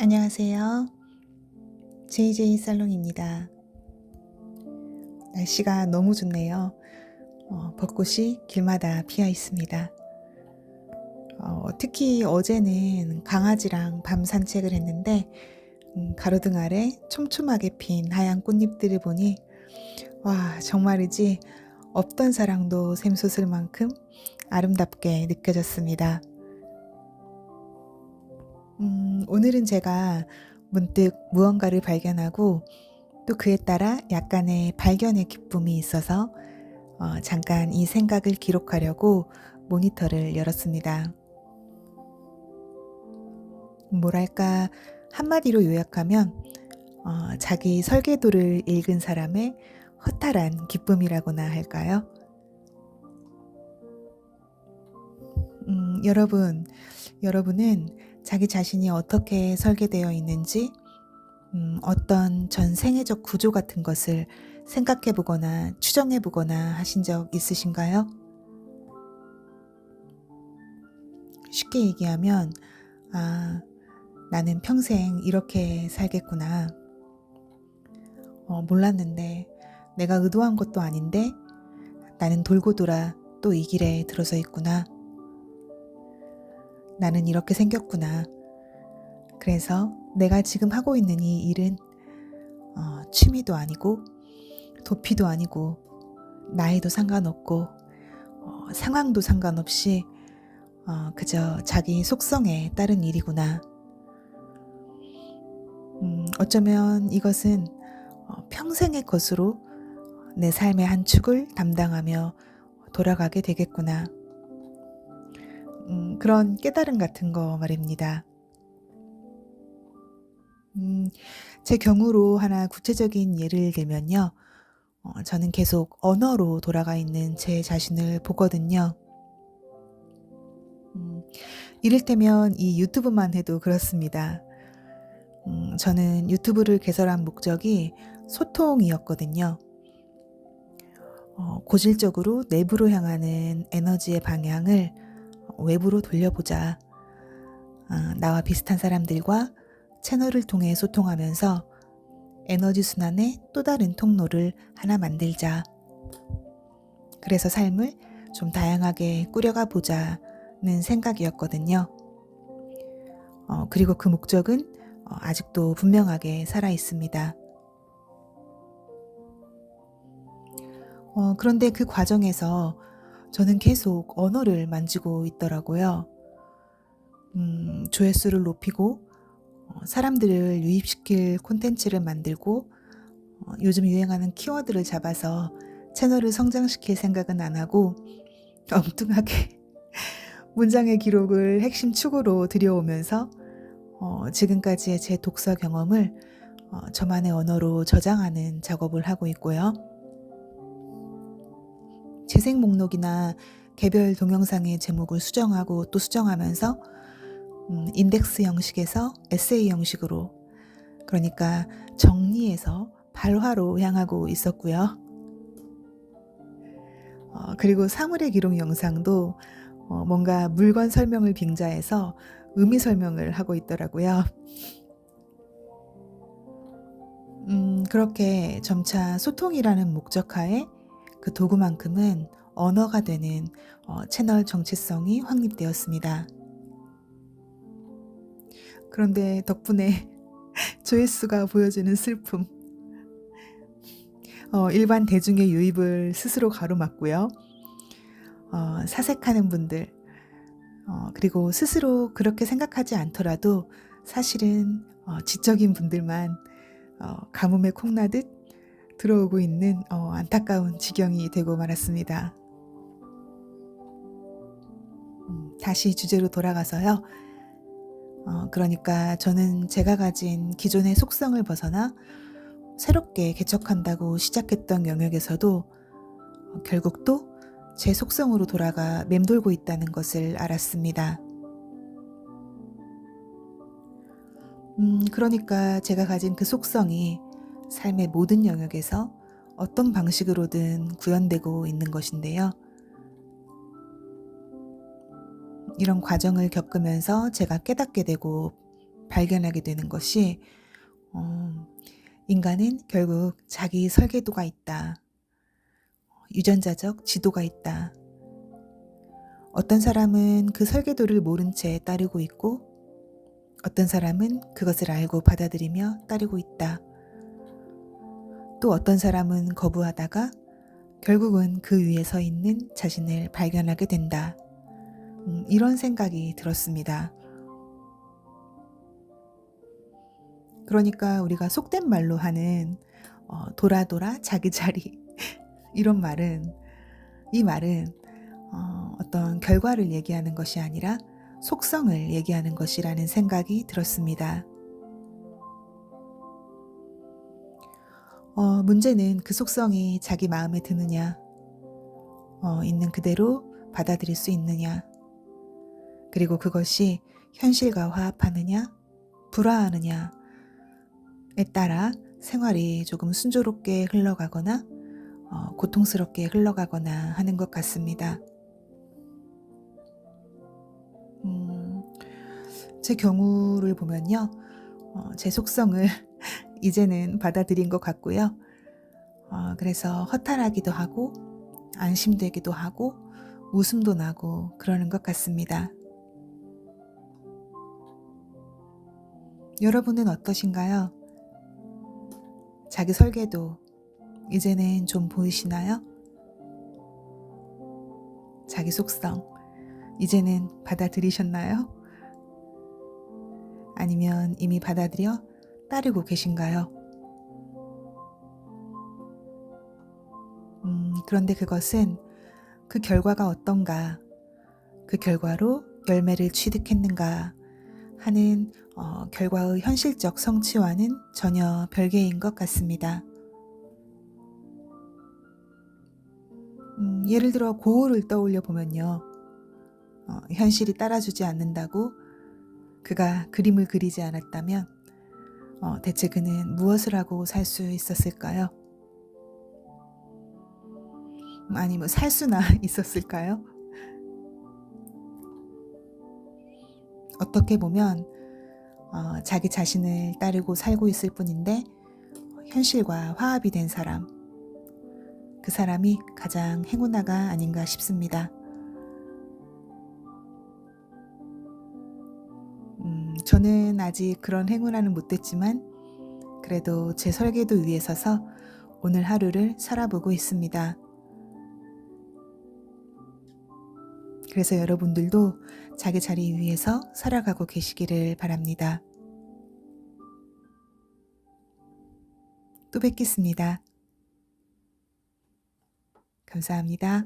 안녕하세요. JJ 살롱입니다. 날씨가 너무 좋네요. 벚꽃이 길마다 피어 있습니다. 특히 어제는 강아지랑 밤 산책을 했는데 가로등 아래 촘촘하게 핀 하얀 꽃잎들을 보니 와, 정말이지 없던 사랑도 샘솟을 만큼 아름답게 느껴졌습니다. 오늘은 제가 문득 무언가를 발견하고 또 그에 따라 약간의 발견의 기쁨이 있어서 잠깐 이 생각을 기록하려고 모니터를 열었습니다. 뭐랄까, 한마디로 요약하면 자기 설계도를 읽은 사람의 허탈한 기쁨이라고나 할까요? 여러분은 자기 자신이 어떻게 설계되어 있는지, 어떤 전 생애적 구조 같은 것을 생각해 보거나 추정해 보거나 하신 적 있으신가요? 쉽게 얘기하면, 아, 나는 평생 이렇게 살겠구나. 몰랐는데, 내가 의도한 것도 아닌데, 나는 돌고 돌아 또 이 길에 들어서 있구나. 나는 이렇게 생겼구나. 그래서 내가 지금 하고 있는 이 일은 취미도 아니고, 도피도 아니고, 나이도 상관없고, 상황도 상관없이 그저 자기 속성에 따른 일이구나. 어쩌면 이것은 평생의 것으로 내 삶의 한 축을 담당하며 돌아가게 되겠구나. 그런 깨달음 같은 거 말입니다. 제 경우로 하나 구체적인 예를 들면요. 저는 계속 언어로 돌아가 있는 제 자신을 보거든요. 이를테면 이 유튜브만 해도 그렇습니다. 저는 유튜브를 개설한 목적이 소통이었거든요. 고질적으로 내부로 향하는 에너지의 방향을 외부로 돌려보자. 나와 비슷한 사람들과 채널을 통해 소통하면서 에너지 순환의 또 다른 통로를 하나 만들자. 그래서 삶을 좀 다양하게 꾸려가 보자는 생각이었거든요. 그리고 그 목적은 아직도 분명하게 살아 있습니다. 그런데 그 과정에서 저는 계속 언어를 만지고 있더라고요. 조회수를 높이고 사람들을 유입시킬 콘텐츠를 만들고 요즘 유행하는 키워드를 잡아서 채널을 성장시킬 생각은 안 하고 엉뚱하게 문장의 기록을 핵심 축으로 들여오면서 지금까지의 제 독서 경험을 저만의 언어로 저장하는 작업을 하고 있고요. 재생 목록이나 개별 동영상의 제목을 수정하고 또 수정하면서 인덱스 형식에서 에세이 형식으로, 그러니까 정리해서 발화로 향하고 있었고요. 그리고 사물의 기록 영상도 뭔가 물건 설명을 빙자해서 의미 설명을 하고 있더라고요. 그렇게 점차 소통이라는 목적하에 그 도구만큼은 언어가 되는 채널 정체성이 확립되었습니다. 그런데 덕분에 조회수가 보여주는 슬픔. 일반 대중의 유입을 스스로 가로막고요. 사색하는 분들, 그리고 스스로 그렇게 생각하지 않더라도 사실은 지적인 분들만 가뭄에 콩나듯 들어오고 있는 안타까운 지경이 되고 말았습니다. 다시 주제로 돌아가서요. 그러니까 저는 제가 가진 기존의 속성을 벗어나 새롭게 개척한다고 시작했던 영역에서도 결국 또 제 속성으로 돌아가 맴돌고 있다는 것을 알았습니다. 그러니까 제가 가진 그 속성이 삶의 모든 영역에서 어떤 방식으로든 구현되고 있는 것인데요. 이런 과정을 겪으면서 제가 깨닫게 되고 발견하게 되는 것이 인간은 결국 자기 설계도가 있다. 유전자적 지도가 있다. 어떤 사람은 그 설계도를 모른 채 따르고 있고 어떤 사람은 그것을 알고 받아들이며 따르고 있다. 또 어떤 사람은 거부하다가 결국은 그 위에 서 있는 자신을 발견하게 된다. 이런 생각이 들었습니다. 그러니까 우리가 속된 말로 하는 돌아 돌아 자기 자리 이런 말은 이 말은 어떤 결과를 얘기하는 것이 아니라 속성을 얘기하는 것이라는 생각이 들었습니다. 문제는 그 속성이 자기 마음에 드느냐, 있는 그대로 받아들일 수 있느냐, 그리고 그것이 현실과 화합하느냐, 불화하느냐에 따라 생활이 조금 순조롭게 흘러가거나 고통스럽게 흘러가거나 하는 것 같습니다. 제 경우를 보면요. 제 속성을 이제는 받아들인 것 같고요. 그래서 허탈하기도 하고 안심되기도 하고 웃음도 나고 그러는 것 같습니다. 여러분은 어떠신가요? 자기 설계도 이제는 좀 보이시나요? 자기 속성 이제는 받아들이셨나요? 아니면 이미 받아들여 따르고 계신가요? 그런데 그것은 그 결과가 어떤가, 그 결과로 열매를 취득했는가 하는 결과의 현실적 성취와는 전혀 별개인 것 같습니다. 예를 들어 고우를 떠올려 보면요. 현실이 따라주지 않는다고 그가 그림을 그리지 않았다면 대체 그는 무엇을 하고 살 수 있었을까요? 아니 살 수나 있었을까요? 어떻게 보면 자기 자신을 따르고 살고 있을 뿐인데 현실과 화합이 된 사람, 그 사람이 가장 행운아가 아닌가 싶습니다. 저는 아직 그런 행운아는 못 됐지만 그래도 제 설계도 위에 서서 오늘 하루를 살아보고 있습니다. 그래서 여러분들도 자기 자리 위에서 살아가고 계시기를 바랍니다. 또 뵙겠습니다. 감사합니다.